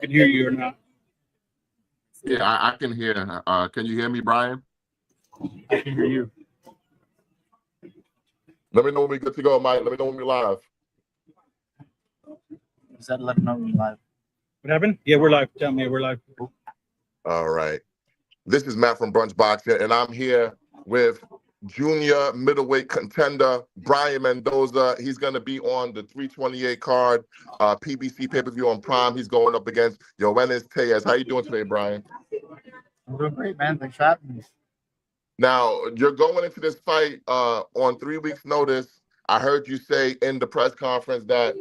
can hear you or not. Yeah, I can hear. Can you hear me, Brian? I can hear you. Let me know when we're good to go, Mike. Let me know when we're live. Is that let them know when live? What happened? Yeah, we're live. Tell me, we're live. All right. This is Matt from Brunch Boxing, and I'm here with junior middleweight contender Brian Mendoza. He's going to be on the 328 card, PBC pay-per-view on Prime. He's going up against Yoenis Tellez. How you doing today, Brian? I'm doing great, man. Thanks for having me. Now, you're going into this fight on 3 weeks' notice. I heard you say in the press conference that,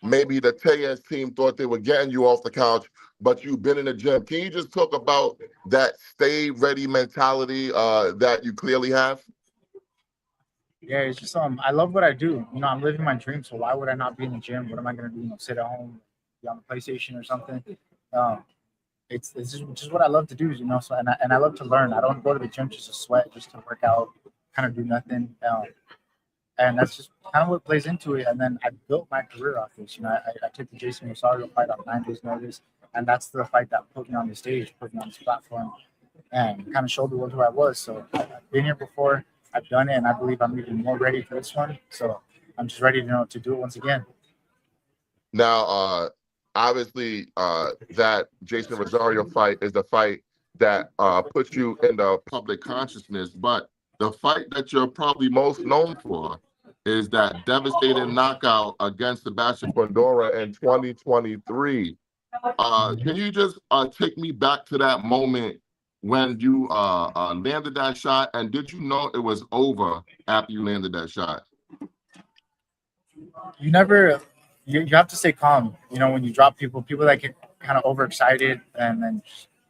maybe the Tellez team thought they were getting you off the couch, but you've been in the gym. Can you just talk about that stay-ready mentality that you clearly have? Yeah, it's just I love what I do. I'm living my dream, so why would I not be in the gym? What am I gonna do? Sit at home, be on the PlayStation or something? It's just what I love to do, So and I love to learn. I don't go to the gym just to sweat, just to work out, kind of do nothing. And that's just kind of what plays into it. And then I built my career off this. I took the Jason Rosario fight on 9 days' notice, and that's the fight that put me on the stage, put me on this platform, and kind of showed the world who I was. So I've been here before, I've done it, and I believe I'm even more ready for this one. So I'm just ready to do it once again. Now, obviously, that Jason Rosario fight is the fight that puts you in the public consciousness, but the fight that you're probably most known for is that devastating knockout against Sebastian Fundora in 2023. Can you just take me back to that moment when you landed that shot, and did you know it was over after you landed that shot? You have to stay calm. When you drop people that get kind of overexcited and then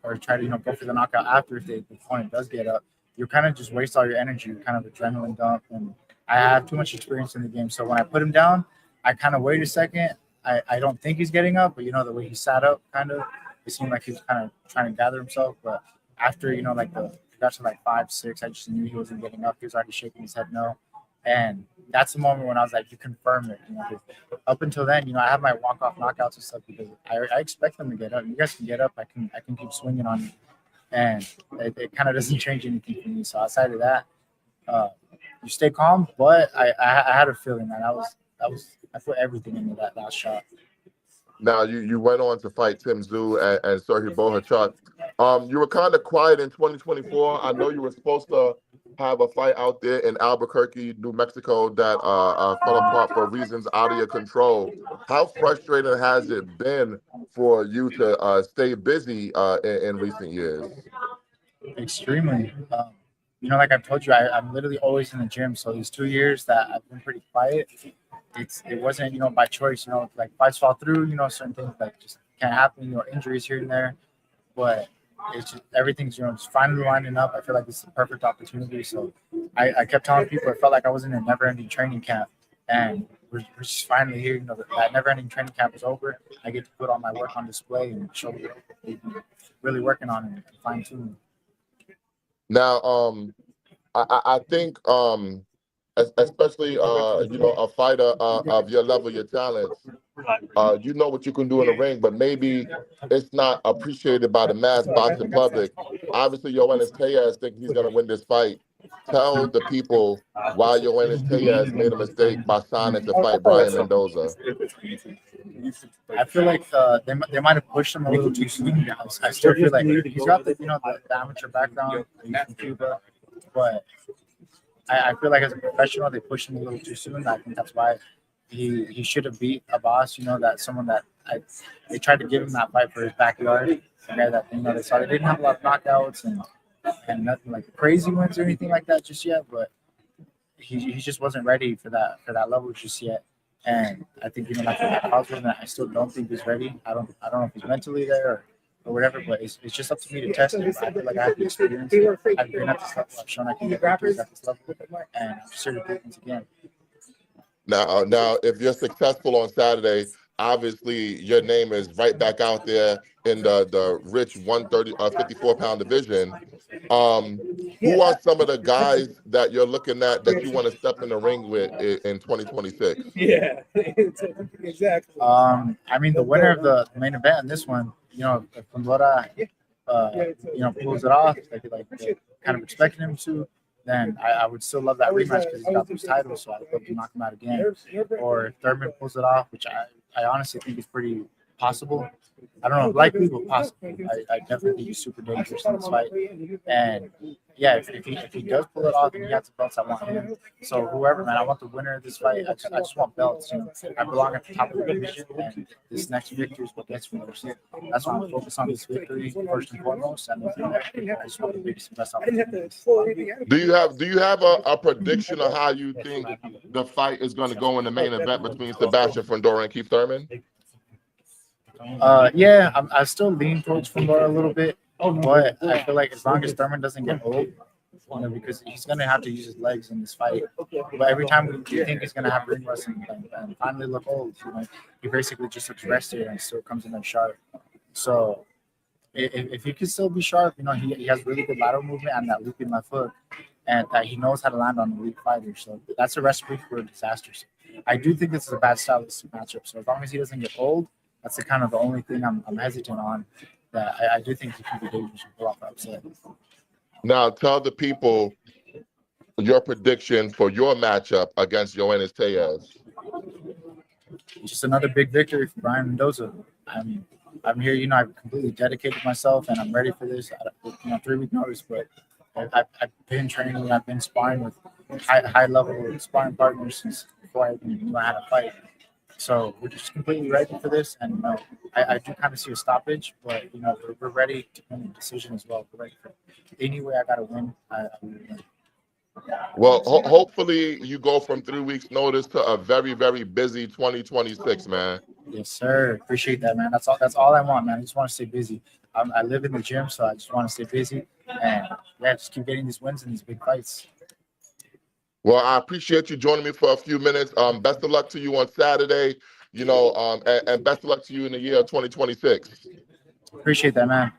or try to go for the knockout after if the opponent does get up, you kind of just waste all your energy. You kind of adrenaline dump, and I have too much experience in the game. So when I put him down, I kind of wait a second. I don't think he's getting up, but the way he sat up, kind of, it seemed like he was kind of trying to gather himself. But after like got to like 5, 6, I just knew he wasn't getting up. He was already shaking his head no, and that's the moment when I was like, you confirmed it. Up until then, I have my walk-off knockouts and stuff because I expect them to get up. You guys can get up. I can keep swinging on you, and it kind of doesn't change anything for me. So outside of that, you stay calm. But I had a feeling that I put everything into that last shot. Now, you went on to fight Tim Tszyu and Sergey Bohachuk. You were kind of quiet in 2024. I know you were supposed to have a fight out there in Albuquerque, New Mexico that fell apart for reasons out of your control. How frustrating has it been for you to stay busy in recent years? Extremely. Like I've told you, I'm literally always in the gym. So these 2 years that I've been pretty quiet, it wasn't by choice. Like fights fall through. Certain things like just can't happen. Injuries here and there, but it's just everything's just finally lining up. I feel like this is the perfect opportunity. So I kept telling people I felt like I was in a never-ending training camp, and we're just finally here. That never-ending training camp is over. I get to put all my work on display and show what we've been really working on and fine-tuning. Now, I think, especially a fighter of your level, your talents, you know what you can do in the ring, but maybe it's not appreciated by the mass boxing public. Obviously, Yoenis Tellez thinks he's going to win this fight. Tell the people why Yoenis Tellez made a mistake by signing to fight Brian Mendoza. I feel like they might have pushed him a little too soon. I still feel like he's got the amateur background. He's from Cuba, but I feel like as a professional they pushed him a little too soon. I think that's why he should have beat a boss. That someone that they tried to give him that fight for his backyard. The guy that they saw they didn't have a lot of knockouts and nothing like crazy wins or anything like that just yet. But he just wasn't ready for that level just yet. And I think that's what caused him. I still don't think he's ready. I don't know if he's mentally there or whatever. But it's just up to me to test him. I feel like I have the experience. I've been at this level. I've shown I can get victories at this level, and I'm sure to do things again. Now, if you're successful on Saturday, obviously your name is right back out there in the rich 54-pound division. Who are some of the guys that you're looking at that you want to step in the ring with in 2026? Yeah, exactly. I mean, the winner of the main event in this one, if Mendoza, pulls it off, like kind of expecting him to, then I would still love that rematch because he's got those titles, so I'd love to knock him out again. Or if Thurman pulls it off, which I honestly think is pretty possible. I don't know, likely but possible. I definitely think he's super dangerous in this fight. And yeah, if he does pull it off and he has the belts, I want him. So whoever, man, I want the winner of this fight. I just want belts. I belong at the top of the division, and this next victory is what gets me there. So that's why I'm focused on this victory first and foremost. And I just want the biggest and best opportunity. Do you have a prediction of how you think the fight is going to go in the main event between Sebastian Fundora and Keith Thurman? Yeah, I still lean towards Fundora a little bit, but I feel like as long as Thurman doesn't get old, because he's gonna have to use his legs in this fight. But every time we think he's gonna have ring rust and finally look old, he basically just looks rested and still comes in there sharp. So if he can still be sharp, he has really good lateral movement and that looping left hook, and that he knows how to land on the elite fighter. So that's a recipe for a disaster. So I do think this is a bad stylistic matchup. So as long as he doesn't get old, that's the only thing I'm hesitant on. That I do think he can be dangerous and pull off the upset. Now tell the people your prediction for your matchup against Yoenis Tellez. Just another big victory for Brian Mendoza. I'm here, I've completely dedicated myself and I'm ready for this. 3-week notice, but I've been training, I've been sparring with high level sparring partners since before I even knew I had a fight. So we're just completely ready for this, and I do kind of see a stoppage, but we're ready to win the decision as well. We're ready for any way I gotta win. I win. Well, hopefully you go from 3 weeks notice to a very, very busy 2026, man. Yes, sir. Appreciate that, man. That's all I want, man. I just want to stay busy. I live in the gym, so I just want to stay busy and just keep getting these wins and these big fights. Well, I appreciate you joining me for a few minutes. Best of luck to you on Saturday, and best of luck to you in the year of 2026. Appreciate that, man.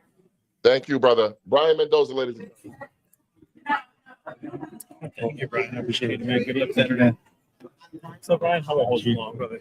Thank you, brother. Brian Mendoza, ladies and gentlemen. Thank you, Brian. I appreciate it, man. Good luck Saturday. So, Brian, how will hold you long, brother?